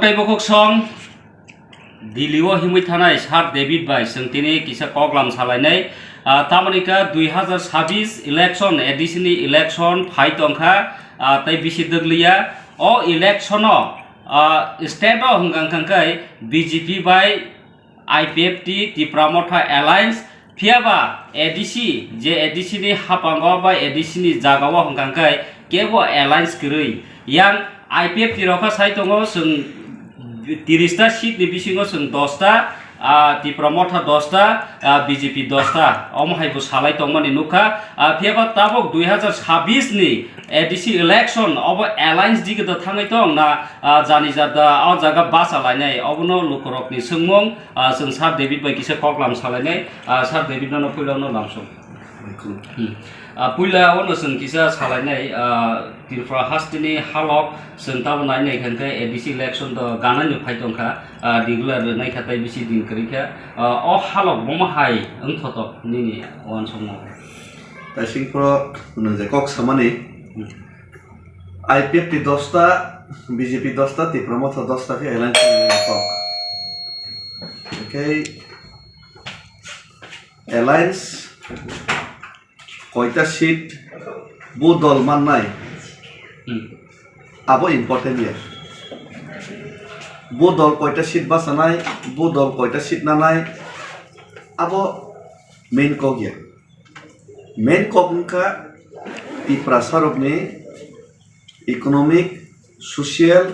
Okai bokok song Diliwo himui thanai Sar David bai sing tini kisa koklam salainai tamonika 2026 election edisini election phai tongkha tai bisi deglia o election o state o hungkang kangkai BJP bai IPFT Tipramotha Alliance Fiaba ADC je ADC ni hapango bai ADC ni jagawa hungkangkai kebo alliance krui yang IPFT roka sai tongo sing 30টা seat ni bisingo sing 10টা Tipramotha 10টা BJP 10টা omhaibo salai tongmani nukha fiaba tabok 2026 ni ADC election obo alliance digida thangai tong na jani jada o jaga basa lainai obono lukorokni singmong sing Sar David bai kisa koklam salainai Sar David no puilano lamsong puila ono sing kisa salainai Tripura hastini halok sing tabonai nei khankai ADC election do ganani phaitongkha regular nai khatai bisi din krikha o halok bomahai angthotok nini on sommo তাইসিংপ্র যে cock সামানি IPFT 10টা BJP 10টা Tipramotha 10টাকে alliance cock ওকে alliance কয়টা seat বু দল মান নাই আবো important ইয়ার বু দল কয়টা সিট বাসা নাই বু দল কয়টা সিট না নাই আবো মেইন কক ইয়ার मेन कॉपनका Tripura सरबनि इकोनॉमिक सोशल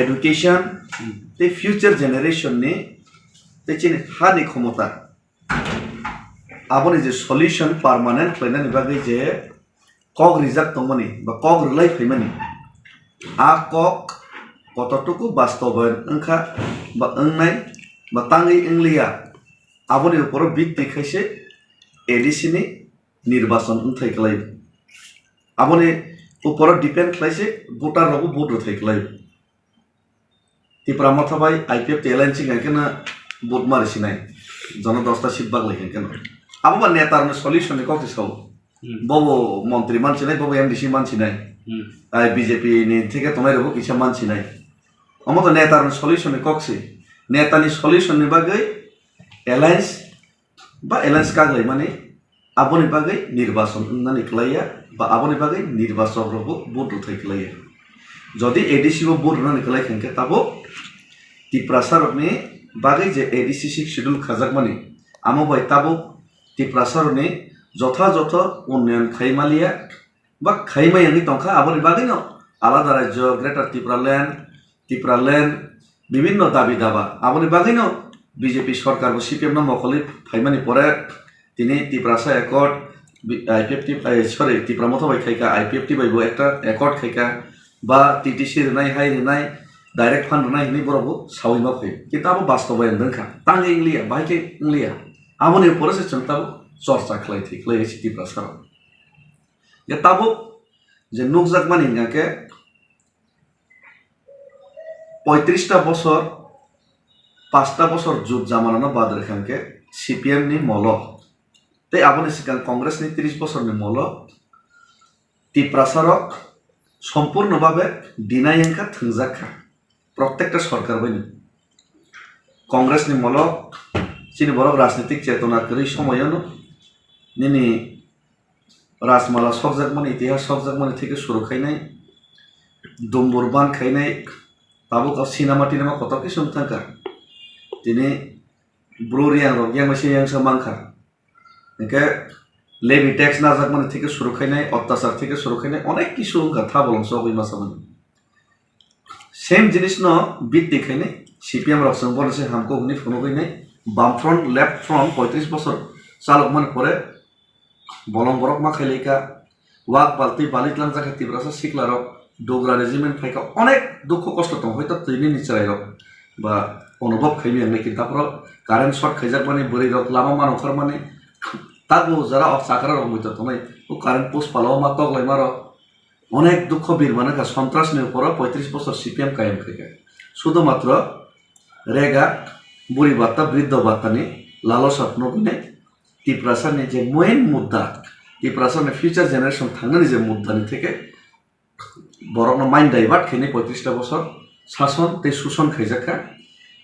एडुकेशन ते फ्यूचर जनरेशन नि ते चिन हानि क्षमता आबोनि जे सॉल्यूशन परमानेंट प्लान नि बागै जे कक रिजार्व तंगमनि बा कक रिलाय फैमानि आ कक कतटुकु वास्तव अंखा बा अंनाय बा तांगै इंलिया आबोनि ऊपर भित्ति खायसे एडीसी नि निर्वाचन उठाइखलाय आबोनि ऊपर डिपेंड खायसे भोटार रबो भोट उठाइखलाय Tipramotha bai IPFT alliance गायकेना भोट मारिसिनाय जन 10টা সিট बागलाय गायकेना आबो बा नेतार नि सॉल्यूशन नि कक साव बबो मंत्री मानसिनाय बबो एमडीसी मानसिनाय आइ बीजेपी नि थेके तनाय रबो किसा मानसिनाय अमो तो नेतार नि सॉल्यूशन नि ककसे नेतानि सॉल्यूशन नि बागै alliance बा alliance कागलाय माने आबोनि बागै निर्वाचन उन्नानै खलाया बा आबोनि बागै निर्वाचन रबो भोट उठाइखलाया जदि एडीसी बो भोट उन्नानै खलाय खंके ताबो Tripura सरबनि बागै जे एडीसी शेड्यूल खाजाक माने आमो बाय ताबो Tripura सरबनि যথাযথ उन्नयन खाइमालिया बा खाइमायानि तंखा आबोनि बागै न आलादा राज्य ग्रेटर Tripura land বিভিন্ন দাবি দাবা आबोनि बागै न बीजेपी सरकार बो सीपीएम न मखलि फाइमानि परे তিনি Tripura একট IPFT সরি Tipramotha বাই খাইকা IPFT বাইবো একটা একট খাইকা বা টিটিসি রেনাই হাই রেনাই डायरेक्ट फान्ड रनाय हिनि बरबो सावैमा फै किताबो बास्तव दोनखा तांगे इंलिया बाइके इंलिया आबोनि ऊपर से चंताबो चर्चा खलाय थि खलाय Tripura सर या ताबो जे नुकजाक मानि गाके 35টা বছর 5টা বছর যুদ্ধ জামানানো বাদ রেখানকে सीपीएम नि मल ते आबोनि सिगां कांग्रेस नि 30 বছর नि मल Tripura सरक सम्पूर्ण भावे डिनायंका थंजाखा प्रत्येकटा सरकार बायनि कांग्रेस नि मल चिनि बरक राजनीतिक चेतना करै समयनो निनि राजमाला सकजाक माने इतिहास सकजाक माने थेके सुरु खायनाय दुम्बुर बान खायनाय ताबो का सिनेमा टिनेमा कत किसम थांका दिनै ब्रुरियां रक yang masih yang samangkha एके लेबी टैक्स नाजाक माने थेके सुरु खायनाय अत्याचार थेके सुरु खायनाय अनेक किसु गाथा बलंस होय मासामोन सेम जिनिस न बिट देखायनाय सीपीएम रक जों बलसे हमको उनि फनो गयनाय बाम फ्रंट लेफ्ट फ्रंट 35 বছর चालक माने परे बलम बरक मा खायलायका वाक बालति बालितलां जाखा Tripura सिकलारक डोगरा रेजिमेंट फायका अनेक दुख कष्ट दं हयतो तैनि निचरायरक बा अनुभव खायमी आंनि किताबफोराव कारेन्ट शर्ट खायजाक माने बोरै रक लामा मानखर माने ताबो जरा साकरा रक मइतो तनाय ओ कारेन्ट पोस्ट पालाव मा तगलाय मार अनेक दुख बीर माने का सन्त्रासनि ऊपर 35 বছর सीपीएम कायम खायका शुधुमात्र रेगा बुरी बात्ता वृद्ध बात्तानि लालसा नगुने Tripura सरनि जे मेन मुद्दा Tripura सरनि फ्यूचर जनरेशन थांनानै जे मुद्दानि थेके बरकनो माइन्ड डाइभार्ट खायनाय 35টা বছর শাসন তৈ শোষণ খাইজাখা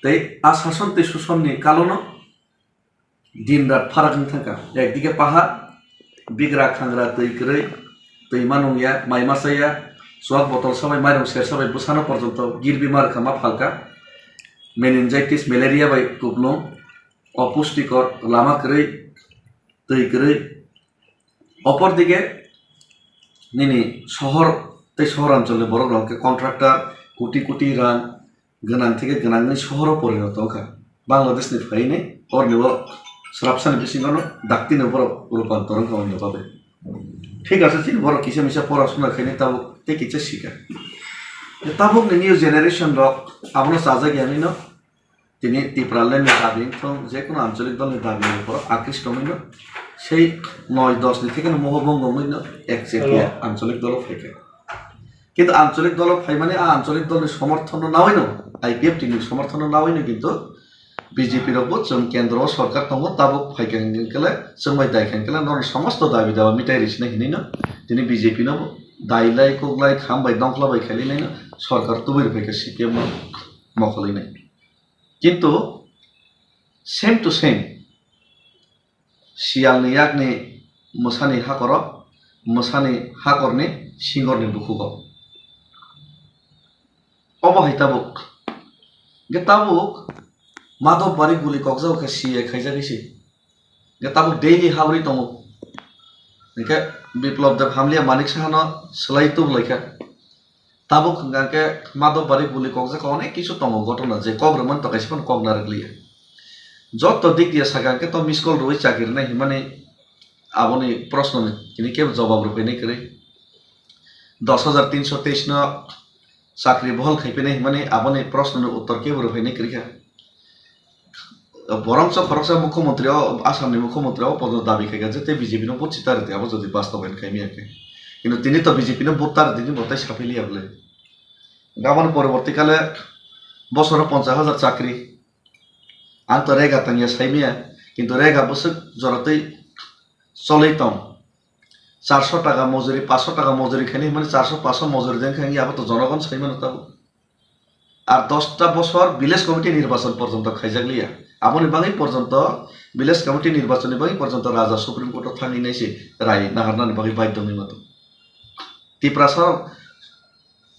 তৈ আ শাসন তৈ শোষণনি কালনো দিন রাত ফারাকনি থাকা একদিকে পাহাড় বিগ্রা খাংরা তৈ গরৈ তৈ মানুয়া মাই মাসাইয়া সোয়াক বটল সবাই মাইরং সের সবাই বুসানো পর্যন্ত গির বিমার খামা ফালকা মেনিনজাইটিস ম্যালেরিয়া বাই কুবনো অপুষ্টিকর লামা গরৈ তৈ গরৈ অপরদিকে নিনি শহর তৈ শহরাঞ্চলে বড় গ্রাহকে কন্ট্রাক্টর কোটি কোটি রাং গোনাं থেকে গোनांनि শহরও পরিণত হখা বাংলাদেশনি ফাইনে হরনিও স্রাবসানি বিসিঙ্গনো ডাক্তিনো বড় রূপান্তরণ খাওয়ানো পাবে ঠিক আছে ঠিক বড় কিসে মিশা পড়াশোনা খাইনি তাবো তে কিছে শিখা তাবো নিউ জেনারেশন রক আমনো সাজা জ্ঞানী ন তিনি ত্রিপুরালেন্ডের দাবি যে কোনো আঞ্চলিক দলের দাবির উপর আকৃষ্ট হইল সেই 9-10 নি থেকে মোহভঙ্গ হইল একচেটিয়া আঞ্চলিক দল ফাইকে কিন্তু আঞ্চলিক দল ফাই মানে আঞ্চলিক দলের সমর্থন না হইন আইপিএফ টিনির সমর্থন না হইন কিন্তু বিজেপির ওপর जों কেন্দ্র সরকার দङ তাবো ফাইকেলে जों মাই দাইखेंकेले নন সমস্ত দাবি দাবা মিটাই রিসনে হিনিন তিনি বিজেপি ন দাইলাই কোগলাই খামবাই দংখলাবাই খাইলিনাই সরকার তুবির ফাইকে সিপিএম মখলাই নাই কিন্তু সেম টু সেম শিয়ালনি ইয়াকনি মোসানি হাকর মোসানি হাকরনি সিংহরনি বুকুগ অবহাই তাবুক গে তাবুক মাধব বাড়ি গুলি কক্সাওকে সিয়ে খাইজা গেছি গে তাবুক ডেইলি হাবরি দङ একে বিপ্লব দেব হামলিয়া মানিক সাহানো সোলাই তুবলাইখা তাবুক গাকে মাধব বাড়ি গুলি কক্সাকে অনেক কিছু দङ ঘটনা যে কগ্রমন তো কাইসিখন কগনা রাখলিয়া যত দিক দিয়ে সাগাকে তো মিস কল রই চাকরি নাই মানে আপনি প্রশ্ন তিনি কেউ জবাব রূপে নেই করে 10,323 ন চাকরি বহল খাইপে নাই মানে আপনি প্রশ্ন উত্তর কেউ রূপে নেই করিখা বরংস খরচা মুখ্যমন্ত্রী আসামনি মুখ্যমন্ত্রী পর্যন্ত দাবি খাইগা যে বিজেপি নো বুঝছি তার আবার যদি বাস্তবায়ন খাইমি আর কিন্তু তিনি তো বিজেপি নো বুত তার তিনি বতাই সাফেলিয়া বলে গামান পরবর্তীকালে বছর 50,000 চাকরি आं तो रेगा तंगिया साइमिया किंतु रेगा बसक जरतै चलैतम 400 টাকা মজুরি 500 টাকা মজুরি খানি মানে 400-500 মজুরি দেন খানি আবার তো জনগণ সাইমান তাও আর 10টা বছর ভিলেজ কমিটি নির্বাচন পর্যন্ত খাইজাগলিয়া আমনি বাঙাই পর্যন্ত ভিলেজ কমিটি নির্বাচন বাঙাই পর্যন্ত রাজা সুপ্রিম কোর্ট থাঙ্গি নাইছে রায় নাহারনানি বাঙাই বাধ্যনি মতো ত্রিপুরা সর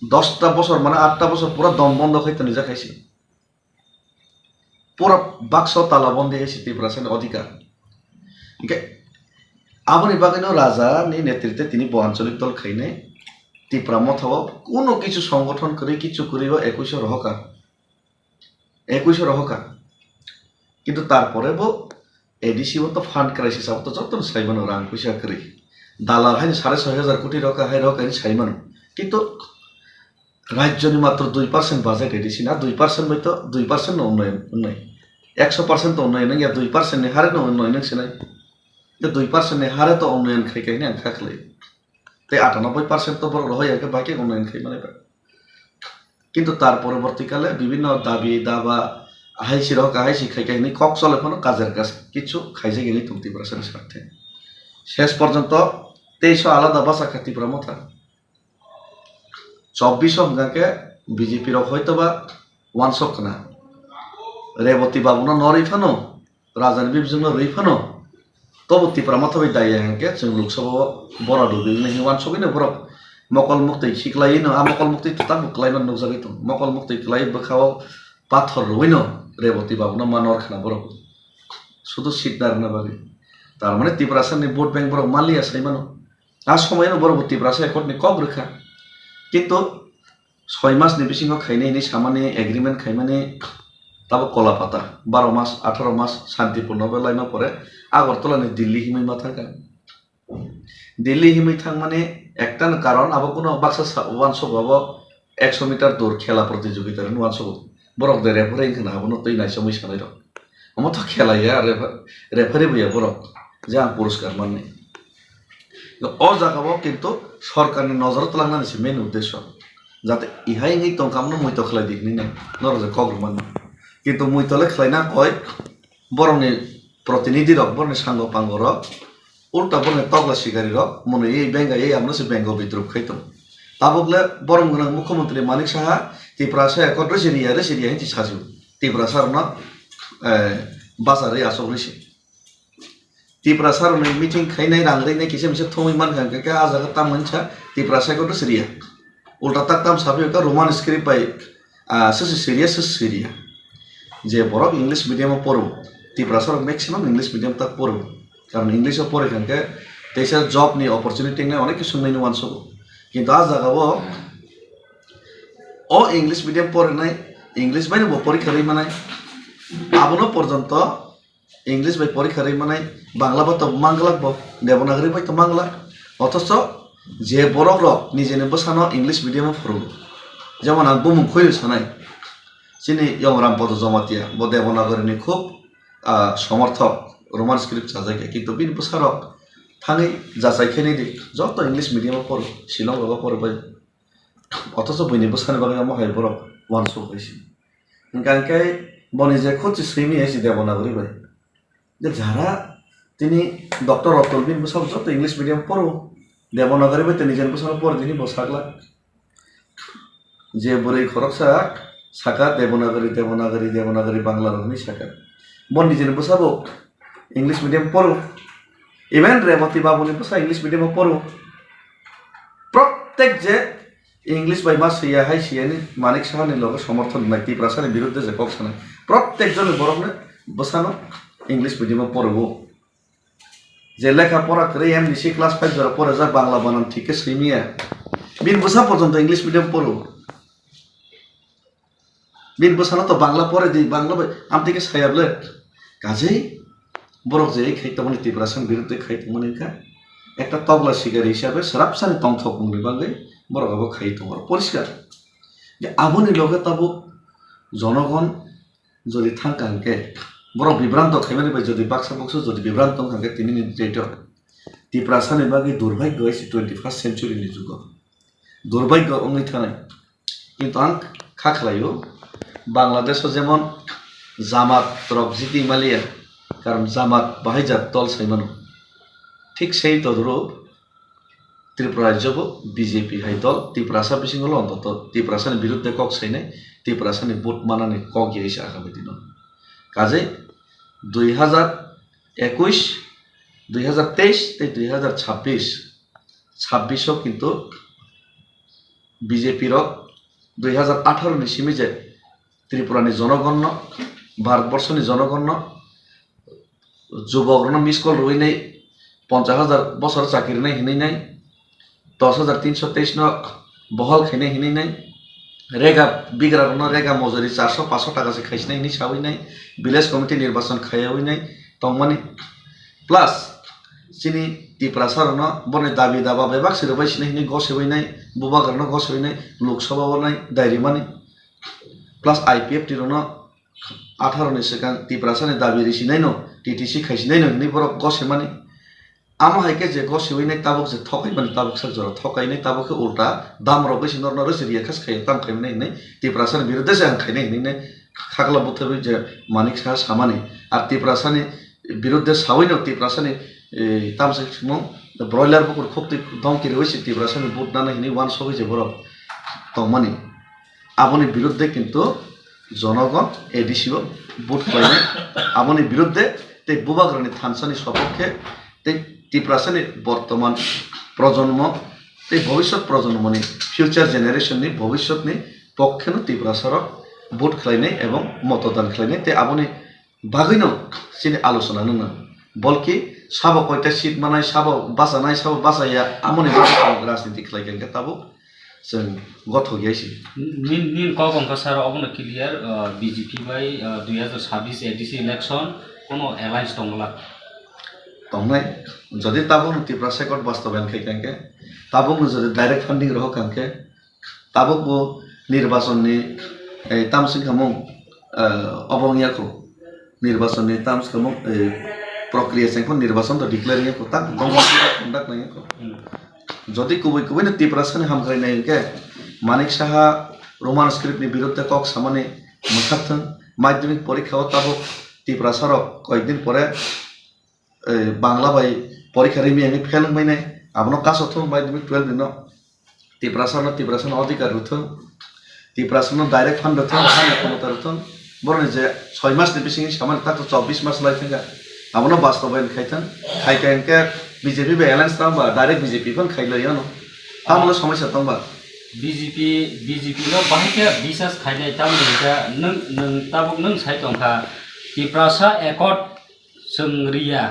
10টা বছর মানে 8টা বছর পুরো দম বন্ধ খাইতে নিজা খাইছে পুরো বাক্স তালাবন্দি হয়েছে ত্রিপুরা সেন অধিকার আপনি বাগানো রাজা নি নেতৃত্বে তিনি আঞ্চলিক দল খাইনে ত্রিপুরা মথাও কোনো কিছু সংগঠন করে কিছু করিব 21 রহকা কিন্তু তারপরে বো এডিসি তো ফান্ড ক্রাইসিস আব তো যত সাইমানো রাং পয়সা করি দালাল হাই 6,500 কোটি টাকা হাই রকাই সাইমানো কিন্তু রাজ্যনি মাত্র 2% বাজেট এডিসি না 2% হয়তো 2% উন্নয়ন 100% তো উন্নয়ন ইয়া 2% নি হারে উন্নয়ন সেনাই তো 2% নি হারে তো উন্নয়ন খাই খাই না খাখলে তাই 98% তো বড় হয় আর বাকি উন্নয়ন খাই মানে কিন্তু তার পরবর্তীকালে বিভিন্ন দাবি দাবা হাইসি রক হাইসি খাই খাই নি কক চলে কোনো কাজের কাজ কিছু খাইছে গেলি তুমি ত্রিপুরার স্বার্থে শেষ পর্যন্ত 23 আলাদা ভাষা ত্রিপুরা মথা 24 গাকে বিজেপির হয়তো বা 1 না রেবতী বাবুনা নরিফানো রাজধানী বিভাজন রইফানো তবু ত্রিপুরা মাথা দায় হাঁকে जों লোকসভা বড় দুদিন হিওয়ান সবিনে বড় মকল মুক্তি শিখলাই ন মকল মুক্তি তো তাবুক লাইমান নজাগি তো মকল মুক্তি লাই বখাও পাথর রইন রেবতী বাবুনা মানর খানা বড় শুধু সিটদার না বাকি তার মানে ত্রিপুরা সানি ভোট ব্যাংক বড় মালিয়া সাইমানো আর সময় বড় ত্রিপুরা সে একটনি কম রেখা কিন্তু 6 মাস নিবিসিং খাইনাইনি সামানি এগ্রিমেন্ট খাইমানি তাবো কলা পাতা 12 মাস 18 মাস শান্তিপূর্ণ লাইমা পরে আগরতলানি দিল্লি হিমাইমা থাকা দিল্লি হিমাই থাক মানে একটা কারণ আবার কোনো বাক্সা ওয়ানশপ হবো 100 মিটার দৌড় খেলা প্রতিযোগিতা ওয়ানশপ বরক দে রেফারি ইনখানা হবো তৈ নাইসা মই সানাই রক আমার তো খেলাইয়া রেফারি বইয়া বরক যে আं পুরস্কার মানে অ জায়গাও কিন্তু সরকারের নজরত লাগানো মেন উদ্দেশ্য যাতে ইহাই নেই তো কামনো মই তো খেলাই দিক না নরজে কগ্রমান কিন্তু মই তলে খেলাই না কয় বরংনি প্রতিনিধি রক বরংনি সাঙ্গ পাঙ্গ রক উল্টা বরংনি তগলা শিকারী রক মনে এই ব্যাঙ্গা এই আমরা সে ব্যাঙ্গ বিদ্রুপ খাইতাম তাবকলে বরং গোনাং মুখ্যমন্ত্রী মানিক সাহা ত্রিপুরাসা একত্র সিরিয়া হিন্দি সাজু ত্রিপুরাসার না বাজারে আসবনিসি ত্রিপুরাসার মিটিং খাইনাই রাংরাইনাই কিসে মিসে থमै মান খাंके आजागा ताम मोनसा ত্রিপুরাসা একত্র সিরিয়া उल्टा तक ताम साबे का रोमान स्क्रिप्ट बाय सिरिया जे बरक इंग्लिश मीडियम पढ़ो ত্রিপুরাসার मैक्सिमाम इंग्लिश मीडियम तक पढ़ो कारण इंग्लिश पढ़े खांके तेसा जॉब नि अपॉर्चुनिटी ने अनेक किसुम नैनो वानसो किंतु आ जागाबो ओ इंग्लिश मीडियम पढ़नाय इंग्लिश बाय परीक्षा रै मानाय आबनो पर्यंत इंग्लिश बाय परीक्षा रै मानाय बांग्ला बात मांगलाक बो देवनागरी बाय तो मांगला अथच जे बरक रक निजेने बसानो इंग्लिश मीडियम पढ़ो जेमन आं बुमुं खोइल सानाय सिनि यमराम पद जमातिया ब देवनागरीनि खूब समर्थक रोमान स्क्रिप्ट साजायके किंतु बिन बसारक थाङै जाजायखायनाय दि जत इंग्लिश मीडियम पढ़ो शिलं बाबा पढ़बाय अथच बयनि बसानो बागै महाय बरक वानसो खायसि गांकाय बनि जे खुद सैमी है देवनागरी बाय जे जारा तिनी डॉक्टर अतुल बिन बसाव जत इंग्लिश मीडियम पढ़ो देवनागरी बाय तिनी जेन बसानो पढ़ दिनि बसागला जे बुरै खरकसा साका देवनागरी बांग्ला रनि साका बनि जेन बसाबो इंग्लिश मीडियम पढ़ो इवन रेवती बाबुनि बसा इंग्लिश मीडियम पढ़ो प्रत्येक जे इंग्लिश बाय मा सैया हाय सियानि मानिक साहानि लगे समर्थन नाय ত্রিপুরাসাनि बिरुद्धে जे कक सानाय प्रत्येक जन बरकनो बसानो इंग्लिश मीडियम पढ़ो जे लेखा पढ़ा करे एमडीसी क्लास 5 जरा पढ़ा जा बांग्ला बानान ठीक सैमिया बिन बसा पर्यंत इंग्लिश मीडियम पढ़ो बिन बसानो तो बांग्ला पढ़े दी बांग्ला आमतिके सायाबले काजै बरक जे खैतमनि ত্রিপুরাসাनि बिरुद्धে खैतमनि का একটা তবলা শিকারী হিসাবে সরাবসানি তংথক মুনি বাঙ্গে বড় খাই তোমার পরিষ্কার যে আবনি লগে তাবো জনগণ যদি থাকাঙ্কে বড় বিভ্রান্ত খাইমানি বাই যদি বাক্সা বক্স যদি বিভ্রান্ত থাঙ্কে তিনি নির্যাতিত ত্রিপুরাসানি বাকি দুর্ভাগ্য হয়েছে 21st সেঞ্চুরিনি যুগ দুর্ভাগ্য অঙ্গি থানায় কিন্তু আং খাখলাইও বাংলাদেশও যেমন জামাত রবজিতি মালিয়া কারণ জামাত বাহাইজাত দল সাইমানো ঠিক সেই তদরূপ ত্রিপুরা রাজ্যবো বিজেপি হাই দল ত্রিপুরাসা বিসিং হল অন্তত ত্রিপুরাসানি বিরুদ্ধে কক সাইনাই ত্রিপুরাসানি ভোট মানানি কক গিয়েছে আগামী দিন কাজে 2021 2023 2026 কিন্তু বিজেপির 2018 नि सिमिजे त्रिपुरानि जनगण्य भारतवर्षनि जनगण्य যুবকরণ মিস কল রইনাই 50,000 বছর চাকরি নাই হিনাই নাই 10,323 ন বহল খাইনাই হিনাই নাই রেগা বিগ্রারণ রেগা মজুরি 400-500 টাকা সে খাইছ নাই হিনি সাবই নাই ভিলেজ কমিটি নির্বাচন খাইয়াই নাই তংমানি প্লাস চিনি ত্রিপুরাসার ন বনে দাবি দাবা বেবাক সিরবাই সিনাই হিনি গসেবই নাই বুবাগারণ গসেবই নাই লোকসভাও নাই দায়রিমানি প্লাস আইপিএফ টির ন 18 नि सिगां ত্রিপুরাসাनि दाबि रिसिनाय न টিটিসি খাইसिनाय न हिनि बरक गसेमानि आमा हाइके जे गसेबैनाय ताबक जे थकाइमानि ताबक साजरा थकाइनाय ताबक उल्टा दाम रबैसि नरना रसिरिया खास खाय ताम खाइनाय हिनै ত্রিপুরাसानि बिरुद्धে जे आं खाइनाय हिनै खागला बुथबै जे मानिक साहा सामानि आर ত্রিপুরাसानि बिरुद्धে सावैनो ত্রিপুরাसानि तामसे सिमो ब्रयलार बुकुर खोपति दमकिरि होइसि ত্রিপুরাसानि बुट नाना हिनै वान सबै जे बरक तमानि आबनि बिरुद्धে কিন্তু জনগণ এডিসি ভোট পাইনে আমনি বিরুদ্ধে তে বুবাগ্রানি থানসানি সপক্ষে তে ত্রিপুরাসানি বর্তমান প্রজন্ম তে ভবিষ্যৎ প্রজন্মনি ফিউচার জেনারেশননি ভবিষ্যৎনি পক্ষে ত্রিপুরাসার ভোট খাইনাই এবং মতদান খাইনাই তে আমনি বাগৈন সিনি আলোচনা না বলকি সাব কয়টা সিট মানায় সাব বাসাইয়া আমনি রাজনীতি খাইগেন তাবো जों गथ' गैयासै नील कक अंक सार अबनो क्लियर बीजेपी बाय 2026 एडीसी इलेक्शन कोनो एलायंस दंला दंनाय जदि ताबो ত্রিপুরাসাকট বাস্তবায়ন खाइकांके ताबो जदि डाइरेक्ट फंडिंग रह कांके ताबो निर्वाचननि तामसिंखामं अबंगियाखौ निर्वाचननि तामसिंखामं प्रक्रिया सेंखौ निर्वाचन तो डिक्लेरिंग को ता गंगवा कन्डाक्ट नायखौ যদি কুবই না ত্রিপুরাসানি হামখাইনাय के मानिक साहा रोमान स्क्रिप्टनि बिरुद्धে কক সামানে মোথাকথন মাধ্যমিক পরীক্ষাও তাবো ত্রিপুরাসার কয়েকদিন পরে বাংলা বাই পরীক্ষা রিমি আমি ফেল হইনাই আপনো কাছথ মাধ্যমিক 12 দিন টিপ্রাসানো অধিকার রুথন টিপ্রাসানো ডাইরেক্ট ফান্ড রুথন ফান্ড ক্ষমতা রুথন বরং যে 6 মাস নিবি সিং সামান তাক 24 মাস লাই থাকা আমনো বাস্তবায়ন খাইতান খাইকানকে বিজেপি বে এলায়েন্স তামবা ডাইরেক্ট বিজেপি কোন খাইলাयो न আমলো সমস্যা তামবা BJP no bahike bisas khainai tamni ka nang tabuk nang sai tongkha tiprasa accord sengria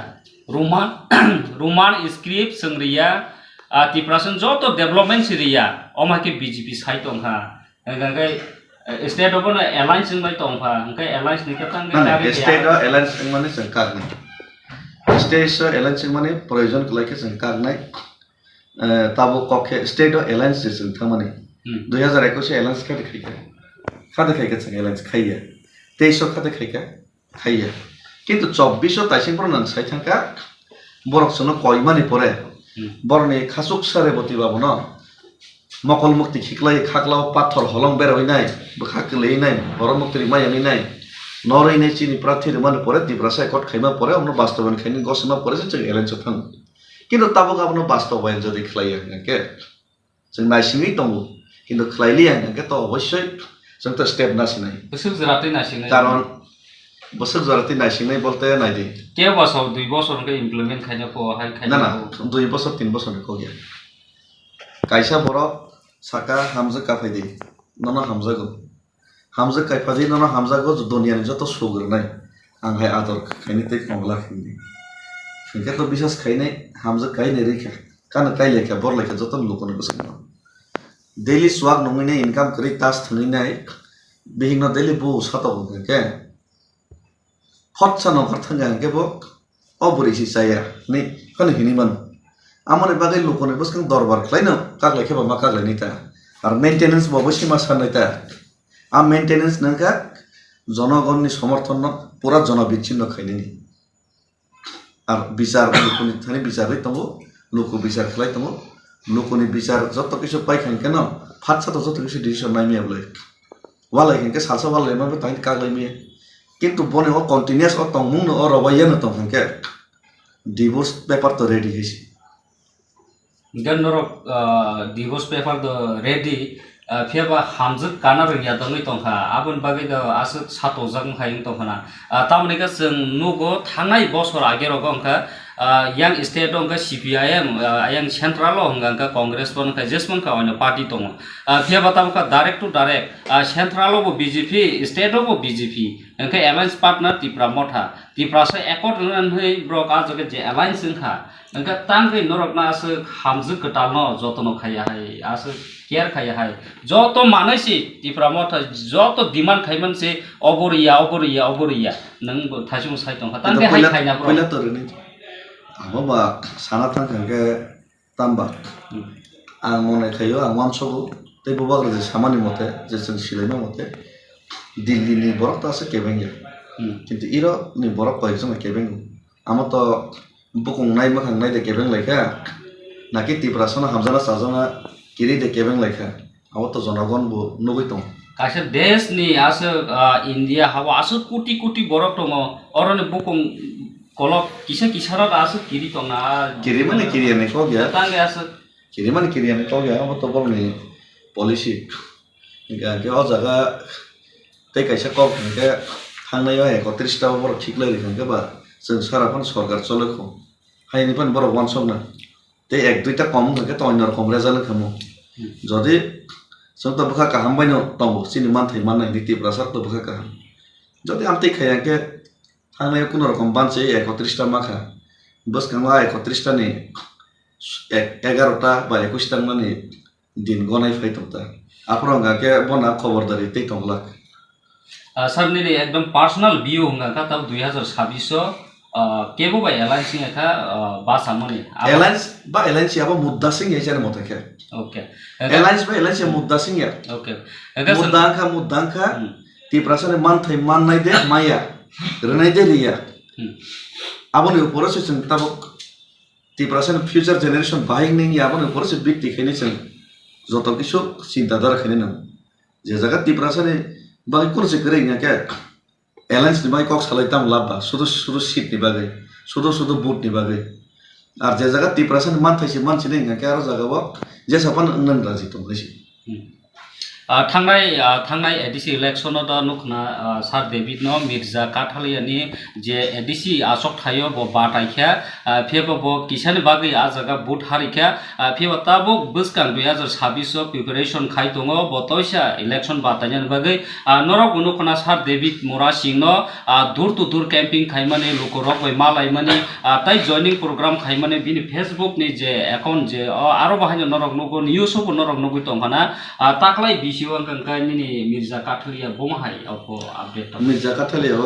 roman script sengria tiprasan joto development siria omake BJP sai tongkha ngai state of na alliance ngai tongkha ngai alliance ni ka tang na state alliance মানে সরকার নাই state alliance মানে প্রয়োজন কলাকে সরকার নাই তাবো কক্ষে state alliance যেছেন থামানে 2021 alliance খাতে খাইকা alliance খাইয়া 23 খাতে খাইয়া কিন্তু 24 তাইসিং প্রনান সাই থাকা বরক সনো কয়মানি পরে বরনে খাসুক সারে বতিবাবো ন মকল মুক্তি খিকলাই খাকলাও পাথর হলং বের হই নাই খাকলেই নাই বড় মুক্তির মায়ানি নাই নরই নাই চিনি প্রার্থীর মানে পরে দিব্রাসা একট খাইমা পরে অন্য বাস্তবায়ন খাইনি গসমা পরে যে এলায়েন্স থাং কিন্তু তাবো গাবনো বাস্তবায়ন যদি খাইয়া নাকে जों नायसिङै दङ কিন্তু খাইলিয়া নাকে তো অবশ্যই जों তো স্টেপ নাসিনাই বছর জরাতে নাসিনাই কারণ বছর জরাতে নাসিনাই বলতে নাই দে কে বছর 2 বছর কে ইমপ্লিমেন্ট খাইনা পো হাই খাইনা না 2 বছর 3 বছর কো গিয়া কাইসা বড় সাকা হামজা কাফাইদি নন হামজা কাইফাদি নন হামজা গো দুনিয়ানি যত সুগর নাই आंहाय आदर खाइनिते मंगला खिनि संख्या तो विशेष खाइने हामजा खाइने रेखा कान काइलेखा बरलेखा जतन लोकन गोसम डेली स्वाग नङैने इनकाम करि तास थङैनाय बिहिंग डेली बु सातो के हटसा नखर थंगा के बो अबरिसि साया नि खन हिनिमन आमरे बागै लोकन बसकन दरबार खलाइन कागलेखे बा मा कागलाइनिता आर मेंटेनेंस बबसिमा सानैता आ मेंटेनेंस नंका জনগণনি সমর্থন পুরা জনবিচ্ছিন্ন খাইনি আর বিচার লোকনি থানি বিচারই তঙ্গ লোক বিচার খেলাই তঙ্গ লোকনি বিচার যত কিছু পাইখান কেন ফাটসা তো যত কিছু ডিসিশন নাইমিয়া বলে ওয়ালাই কেনকে সালসা ওয়ালাই মাবে তাই কাগলাইমিয়া কিন্তু বনে ও কন্টিনিউয়াস ও তংমুং ও রবাইয়া ন তংকে ডিভোর্স পেপার তো রেডি হইছে গনরক ডিভোর্স পেপার তো রেডি फेबा हामजक कानार या दङै तंखा आबन बागै द आस सातोजang हायं तंखना तामनेका जों नुगो थांनाय बसर आगे रगंखा yang state ongka CPIM yang central ongka congress bonka jesmonka ono party tong फेबा तामका direct to direct central bo BJP state bo BJP engka alliance partner tipra motha tipra sa accord nan hei brok a joge je alliance ngha engka tangkai norokna as hamjak katalno jotono khaya hai as care खाया है जो तो माने से तिफ्रा मथा जो तो demand खाइमन से अबरिया नंग थासिम साइ दं तान के हाइ खाइना पहिला त रनि आबा साना थां के ताम्बा आं मने खायो आं मानसबो तै बबाग्र जे सामानि मते जे जों सिलाइमा मते दिल्ली नि बरक तासे केबेंगे किन्तु इरो नि बरक पाइ जों केबेंग आम तो बुकुं नाइ मखां नाइ दे केबें लाइखा नाकि तिफ्रा सना हामजाना साजना किरी दे केबें लाइखा आव तो जनगण बो नुगै दं कासे देश नि आस इंडिया हावा आस कोटी बरक दङ अरने बुकुं कलक किसारा आस किरि दंना किरि माने किरि ने को गया तांगे आस किरि माने किरि ने को गया आव तो बरनि पॉलिसी निका के अ जगा तै काइसा कक के थांनाय 31 ता बर ठीक लाइ के बा जों साराफन सरकार चलखौ हायनि पन बर वान सबना ते एक दुईटा कम के तो अन्य रकम रेजाल्ट खामो जदि जों त बखा काहाम बायनो दंबो सिनि मानथाय माननाय नीति प्रसार तो बखा काहाम जदि आमते खाया के थांनाय कुन रकम बानसे 31 ता माखा बस कामा 31 ता नि 11 ता बा 21 ता माने दिन गनाय फाइतता आपरंगा के बना खबरदारी ते तंगला सर ने एकदम पर्सनल व्यू होगा का तब 2026 केबो बाय एलायंस का बासा मने एलायंस याबा मुद्दा सिंह ये जाने मत है ओके एलायंस या मुद्दा सिंह या ओके मुद्दा का ती प्रश्न मान थाई मान नाइ दे माया रनाइ दे रिया आबोनि ऊपर से जों तब ती प्रश्न फ्यूचर जनरेशन बाइंग नहीं आबोनि ऊपर से बिग दिखाइने जों जतो किसु चिंता दर खाइने न जे जगह ती प्रश्न बाइ कुन से करे के एलायंस नि बाइ कक सालाइताम लाबा सुदु सीट नि बागै सुदु बुट नि बागै আর যে জায়গা ত্রিপ্রাসানি মান থাইছে মানসি নেই কে আরো জায়গাবো যে সাপান নন রাজি তো হইছে थांनाय एडिसि इलेक्शन दा नुखना सार डेभिड नो मिर्जा काठालियानि जे एडिसि आसक थायो बो बाटाइखा फेबो बो किसानि बागै आ जागा बुट हारिखा फेबो ताबो बसकां 2026 प्रिपारेशन खाइ दङ बतोइसा इलेक्शन बाटाइनि बागै नरक नुखना सार डेभिड मोरा सिंनो दूर टु दूर कैंपिंग खाइमाने लोकरक बै मालाइमानि ताइ जॉइनिंग प्रोग्राम खाइमाने बिनि फेसबुक नि जे अकाउंट जे आरो बाहायनो नरक नुगो न्यूसबो नरक नुगो दंखाना ताक्लाइ बिसिवां कंकाइनि मिर्जा काठालिया बमहाय अफो अपडेट मिर्जा काठालिया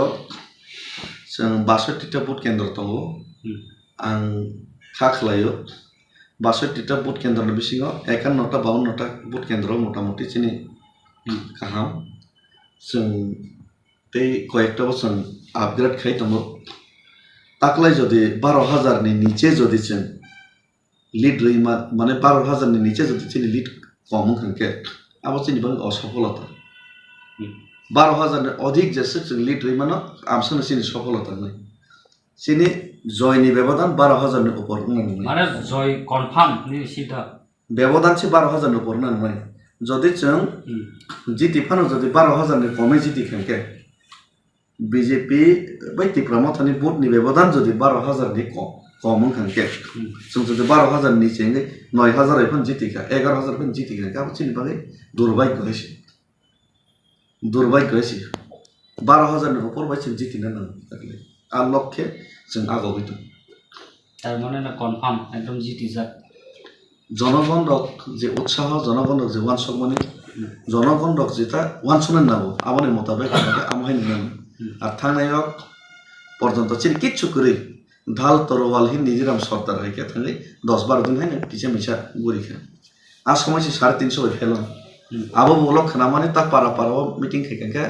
जों 62टा बुट केन्द्र दङ आं खाखलायो 62टा बुट केन्द्रनि बिसिङाव 51टा 52टा बुट केन्द्र मोटामोटी चिनि गाहाम जों बै कयेकटा जों आपग्रेड खाइ दङ ताक्लाइ जदि 12,000 नि नीचे जदि जों लीड रैमा माने 12,000 नि नीचे जदि चिनि लीड कम खानके अब चिनि बंग असफलता 12,000 नि अधिक जैसे जों लीड रैमानो आमसन चिनि सफलता नै चिनि जयनि व्यवधान 12,000 नि ऊपर नै माने जय कन्फर्म नि सीधा व्यवधान से 12,000 नि ऊपर नै जदि जों जीती फानो जदि 12,000 नि कमे जीती खानके बीजेपी बै तिप्रामा थानि बुट नि व्यवधान जदि 12,000 नि कम खानके जों जदि 12,000 नि नीचे 9,000 फन जीतीखा 11,000 फन जीतीखा अब चिनि बागै दुर्भाग्य है 12,000 नि ऊपर बाय जों जीतीना नां आ लक्ष्य जों आगाव गैदों तार माने ना कन्फर्म एकदम जीती जा जनगण रक जे उत्साह जनगण रक जे वानसक माने जनगण रक जेता वानसनन नाबो आमाने मोताबेक आमाहाय नां আর থাংনায় পর্যন্ত চিনি কিচ্ছু করে ঢাল তরোয়াল হি নিজেরাম সর্দার হইকে থাকলে 10-12 দিন হয় না পিছে মিছা গুড়ি খা আর সময় 350 হয়ে ফেলাম আবো বলক খানা মানে তা পারা পারাও মিটিং খাইকে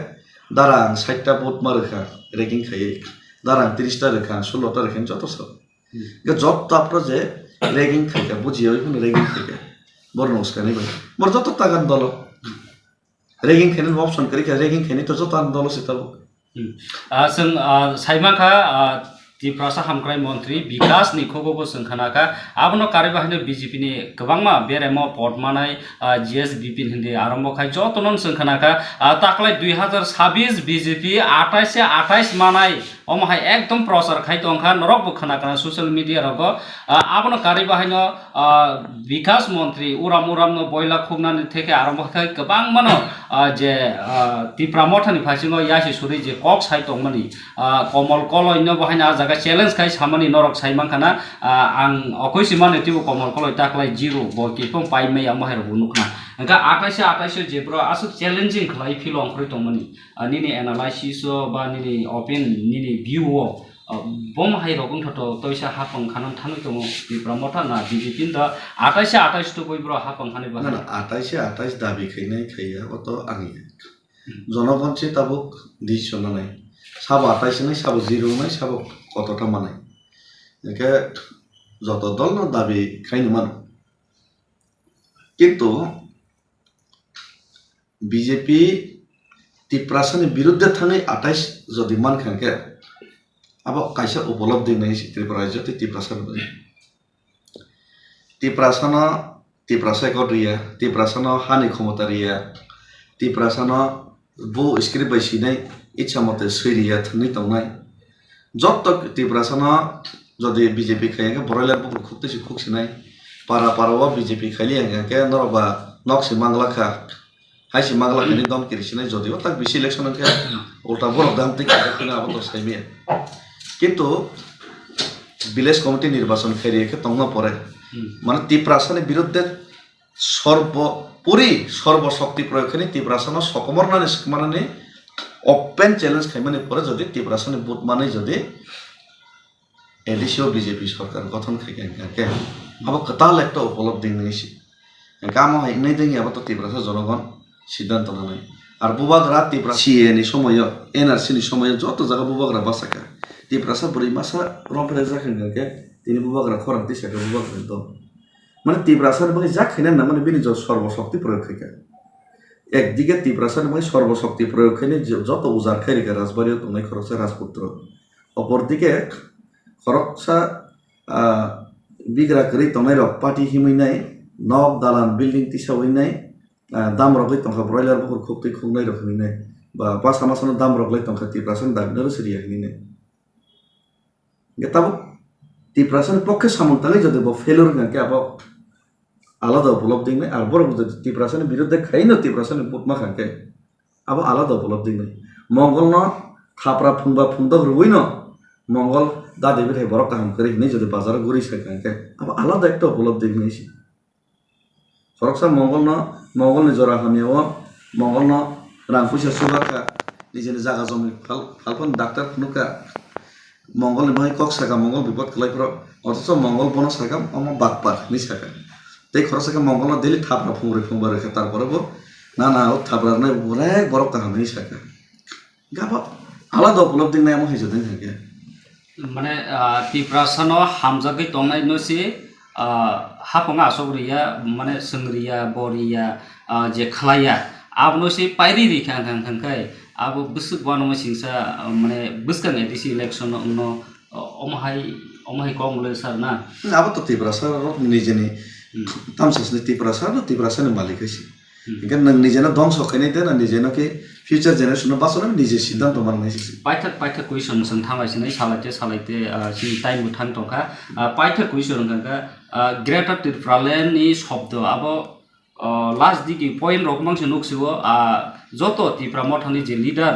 দাঁড়াং 60টা বুট মারখা রেগিং খাইয়ে দাঁড়াং 30টা রেখা 16টা রেখা যত সব যত আপনার যে রেগিং খাইকা বুঝিয়ে ওই রেগিং খাইকা বড় নমস্কার ভাই মোর যত টাকার দল রেগিং খাইনি অপশন করি রেগিং খাইনি তো যত দল সেটাবো जों साइमाखा त्रिपुरा हामख्राय मन्त्री विकास निखोगोबो जों खानाखा आबनो कारे बाहायनो बीजेपी नि गोबांमा बेरेमो पदमानाय जीएस बिपिन हिंदी आरम्भ खाय जतनन जों खानाखा ताकलाय 2026 बीजेपी 28 से 28 मानाय ओमहाय एकदम प्रचार खाय दंखा नरक बखाना सोशल मीडिया रगो आबनो कारे बाहायनो विकास मन्त्री उराम नो बयला खुबनानि थेके आरम्भ खाय गोबां मानो जे त्रिपुरा मथानि फासिङो यासि सुरि जे कक साइ दंमनि कमल कलयनो बाहायना जागा चैलेंज खाय सामानि नरक साइमांखाना आं अखैसिमाने तिबो कमल कलय ताकलाय zero बकिफं पाइमै आमहाय बुनुखना enka 28 jebro asu challenging khlai feel ongkhri tongmani nini analysis ba nini open nini view bom hai rogong thoto toisa hapang khanan thanu tomo bipramota na bjp da 28 to boibro hapang khani ba na 28 dabi khainai khaiya oto angi জনগণ সে তাবুক decision নাই সব 28 নাই সব 0 নাই সব কতটা মানে একে যত দল না দাবি খাইনি মান কিন্তু বিজেপি ত্রিপুরাসানি বিরুদ্ধে থানে 28 যদি মান খানকে আবার কাইসা উপলব্ধি নাই ত্রিপুরা রাজ্যতে ত্রিপুরাসানো রিয়া ত্রিপুরাসানো হানি ক্ষমতা রিয়া ত্রিপুরাসানো বো স্ক্রিপ্ট বাইসিনাই ইচ্ছা মতে সৈরিয়া থানি তংনাই যত ত্রিপুরাসানো যদি বিজেপি খাইকে বড়াইলার বুকুর খুঁজতেছি খুঁজছিনাই পারা পারাও বিজেপি খাইলি আঙ্কে নরবা নকসি মাংলাখা হাইসি মাংলাখানি দম কিরিসিনাই যদিও তাক বেশি ইলেকশন আঙ্কে উল্টা বড় দাম থেকে আবার তো সাইমিয়া কিন্তু ভিলেজ কমিটি নির্বাচন খেরিয়েকে তংনা পরে মানে ত্রিপুরাসানের বিরুদ্ধে সর্বশক্তি প্রয়োগখানি ত্রিপুরাসানো সকমর মানে ওপেন চ্যালেঞ্জ খাইমানি পরে যদি ত্রিপুরাসানি বুথ মানে যদি এডিসিও বিজেপি সরকার গঠন খাইকে আবার তাহলে একটা উপলব্ধি নিয়েছি কাম হয় নাই দেখি আবার তো ত্রিপুরাসা জনগণ সিদ্ধান্ত নাই আর বুবাগরা ত্রিপুরা সিএনি সময় এনআরসিনি সময় যত জায়গা বুবাগরা বাসাকা ত্রিপুরাসা বুড়ি মাসা রম্পরে যাকে তিনি বুবাগরা খরান দিশাকে বুবাগরা তো মানে ত্রিপুরাসার মানে যা খাইনা না মানে বিনি সর্বশক্তি প্রয়োগ খাইকা একদিকে ত্রিপুরাসার মানে সর্বশক্তি প্রয়োগ খাইনি যত উজার খাইরিকা রাজবাড়িও তোমায় খরচা রাজপুত্র অপরদিকে খরচা bigra kri tongai rok party himinai nok dalan building tisawinai dam rok lai tongkha broiler bukur khoptui khungnai rok himinai ba pas amasono dam rok lai tongkha 3% dabinaro siriya himinai getabu 3% পক্ষে সামন্তলে যদি ফেলোর গাকে আব আলাদা উপলব্ধি নাই আর বড় যদি 3% বিরুদ্ধে খাই না 3% পুতমা খাকে আব আলাদা উপলব্ধি নাই মঙ্গল ন থাপরা ফুংবা ফুংদা রুই ন মঙ্গল দা দেবে থাই বড় কাম করে নেই যদি বাজারে ঘুরি খাকে আব আলাদা একটা উপলব্ধি নেইছি ফরকসা মঙ্গল নি জরা হামিও মঙ্গল ন রাং পয়সা সুবাকা নিজের জায়গা জমি ফালফান ডাক্তার খুনুকা মঙ্গল নিবাহী কক সাকা মঙ্গল বিপদ খেলাইফোর অথচ মঙ্গল বন সাকা আমার বাগপার নি সাকা তাই খরচ সাকা মঙ্গল ডেলি থাপরা ফুংরে ফুংবা রেখে তারপরে না ও থাপরা নাই অনেক বড় কাহাম নি সাকা গাবা আলাদা উপলব্ধি নাই আমার হয়েছে দিন থাকে মানে 3% হামজাগৈ তংনাই নসি হাপঙা আসগরিয়া মানে সংরিয়া বরিয়া যে খালাইয়া আবনসি পাইরি রিখা খানখাই আবো বুসুক বানো সিংসা মানে বুসকাং এডিসি ইলেকশন অন্য অমহাই কংলে সার না আবো তো 3% নিজেনি তামসাসনি 3% মালিক হইছে এখানে নিজেনা ধ্বংস খাইনাই দেনা নিজেনা কি ফিউচার জেনারেশন বাসনা নিজে সিদ্ধান্ত মাননাইছি পাইথা কুইশন जों थांगासिनो सालाइते सि टाइम थां टंका पाइथार कुइसन गंगा ग्रेटर तिरफ्रालेन नि शब्द आबो लास्ट दिगि पॉइंट रक मांसे नुक्सियो जत तिफ्रा मथानि जे लीडर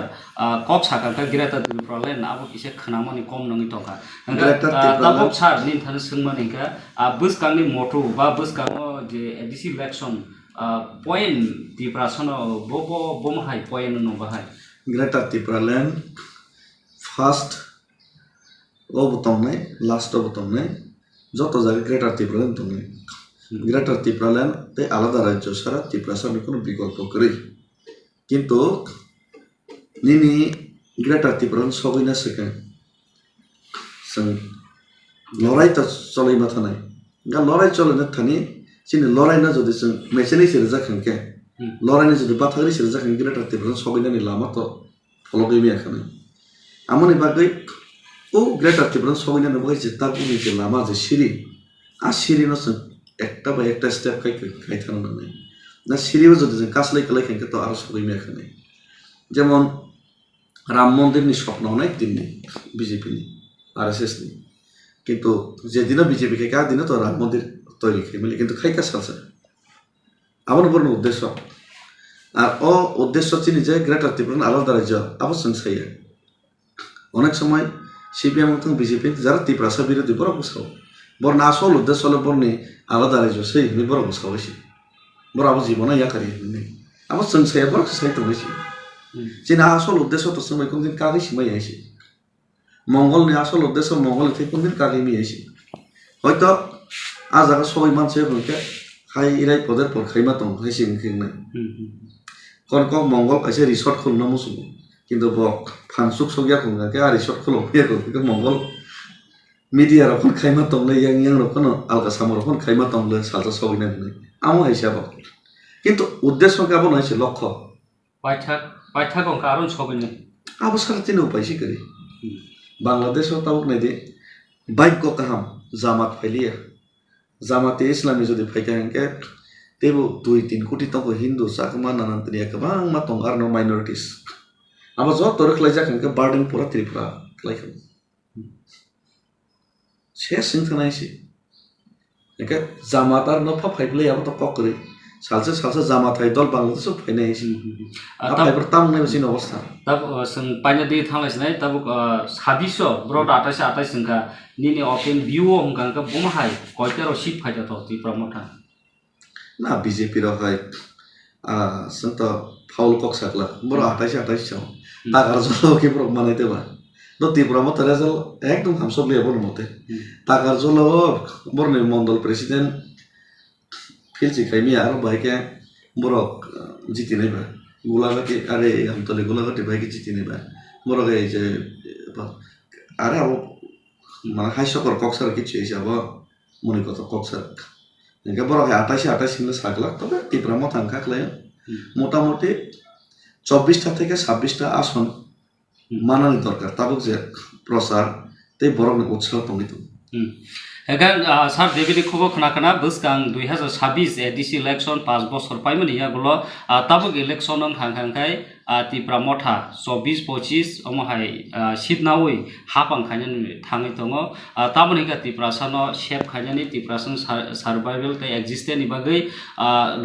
कक साका ग्रेटर तिरफ्रालेन आबो किसे खनामनि कम नङि टंका दाबक सार निन थान सोंमानिका बुसकांनि मटो बा बुसकांगो जे एडिसि इलेक्शन पॉइंट तिफ्रासन बोमहाय पॉइंट नो बाहाय ग्रेटर तिफ्रालेन ফার্স্ট ও বতম নাই লাস্ট ও বতম নাই যত জায়গা গ্রেটার ত্রিপুরালেন তুমি গ্রেটার ত্রিপুরালেন তাই আলাদা রাজ্য সারা ত্রিপুরাসার কোনো বিকল্প করি কিন্তু নিনি গ্রেটার ত্রিপুরালেন সবই না শেখেন লড়াই তো চলাই মাথা নাই গা লড়াই চলে না থানি চিনি লড়াই না যদি মেচেনি সেরে যাখানকে লড়াই না যদি বাথাগরি সেরে যাখান গ্রেটার ত্রিপুরালেন সবই না লামা তো ফলো গেমি এখানে আমনি বাগৈ ও গ্রেটার ত্রিপুরা সবাই না বইছে তার পুনি যে লামা যে সিঁড়ি আর সিঁড়ি না একটা বা একটা স্টেপ খাইথানো নাই না সিঁড়িও যদি কাছলাই কালাই খাইকে তো আরো সবাই এখানে যেমন রাম মন্দির নি স্বপ্ন অনেক দিন নেই বিজেপি নি RSS নি কিন্তু যেদিনও বিজেপি খাইকা দিনও তো রাম মন্দির তৈরি খাই মিলে কিন্তু খাইকা সালসা আমার উপর উদ্দেশ্য আর ও উদ্দেশ্য চিনি যে গ্রেটার ত্রিপুরা আলাদা রাজ্য আবার সংসাইয়া অনেক সময় সিপিএম এবং বিজেপি যারা ত্রিপুরাসা বিরোধী বড় গুছাও বড় না আসল উদ্দেশ্য হলে বর্ণে আলাদা রাজ্য সেই বড় গুছাও হয়েছে বড় আবার জীবনে ইয়াকারি নেই আবার সংসাইয়া বড় সাহিত্য হয়েছে যে না আসল উদ্দেশ্য তো সময় কোনদিন কারি সীমাই আইছে মঙ্গল নিয়ে আসল উদ্দেশ্য মঙ্গল থেকে কোনদিন কারি নিয়ে আইছে হয়তো আজ আগে সবাই মানছে হইকে খাই ইরাই পদের পর খাইমা দं হয়েছে নাই কন কক মঙ্গল কাছে রিসর্ট খুলনা মুসুম কিন্তু ফানসুক সগিয়া খুলনাকে আর রিসর্ট খুলো কিন্তু মঙ্গল মিডিয়া রকম খাইমা দंলে ইয়াং রকম আলগা সামর রকম খাইমা দंলে সালসা সবই না আমো হিসাব কিন্তু উদ্দেশ্য কেবল হয়েছে লক্ষ্য পাইথা গঙ্কা আরো সবই না আবো সারা তিন উপায়সি করি বাংলাদেশ তাবক নাই দে বাইক কাহাম জামাত ফাইলিয়া জামাতে ইসলামী যদি ফাইকা হেঁকে তেবো 2-3 কোটি তক হিন্দু চাকমা নানান गोबां मा दं आरो माइनरिटिस अब जत रोखलाय जाखांके बार्डेन पुरा त्रिपुरा खालायखां से सिंथनायसि एके जामात आरो नफा फाइबले अब त ककरे सालसे जामाथाय दल बांग्लादेश फाइनायसि आफायफोर तामनाय बसिन अवस्था तब जों पाइना दे थांलायसिनाय तब 26 ब्रड 28 जोंका निनि ओपेन भिउ हमगांका बमहाय कयतार सिट फाइदा त त्रिपुरा मथा ना बीजेपी रहाय संत फाउल कक सकला बरो 28 छौ तागार जलो के प्रो मानाइते बा नो त्रिपुरा मत रेजल एकदम हम सब लेबर मते तागार जलो बरने मंडल प्रेसिडेंट फिलसि खाइमी आरो भाइके बरो जिति नै बा गुलागति अरे हम तले गुलागति भाइके जिति नै बा बरो गए जे अरे अब मा हाइसकर कक्सर कि छइसाब मनि कत कक्सर একে বড় 28 হিন্দু সাগলা তবে ত্রিপুরা মত আঙ্কা খালে মোটামুটি 24টা থেকে 26টা আসন মানানি দরকার তাবক যে প্রসার তে বড় উৎসাহ তঙ্গিত এখান সার দেবিনি খবর খানা বসকাং 2026 এডিসি ইলেকশন 5 বছর পাইমানি ইয়াগুলো তাবুক ইলেকশন খাंखाय তিপ্রা মথা 24-25 অমহাই সিটনাওই হাপাং খাইনানি থাङै दङ ताबनिका तिप्रासानो सेफ खाइनानि तिप्रासन सार्भाइभेल তে एक्जिस्टेंट नि बागै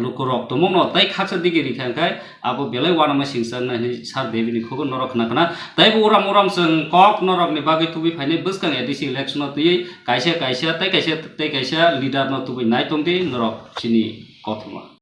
लुकरक दमङ तै खाचा दिगिरि खांखाय आबो बेलाय वानामा सिंसान नि सार देबिनि खबो नरक खाना तैबो उराम उराम जों कक नरक नि बागै तुबि फाइने बसकां एडिसि इलेक्शन तुयै कायसे कायसे तै कायसे लिडार न तुबि नायतंदि नरक सिनि कथमा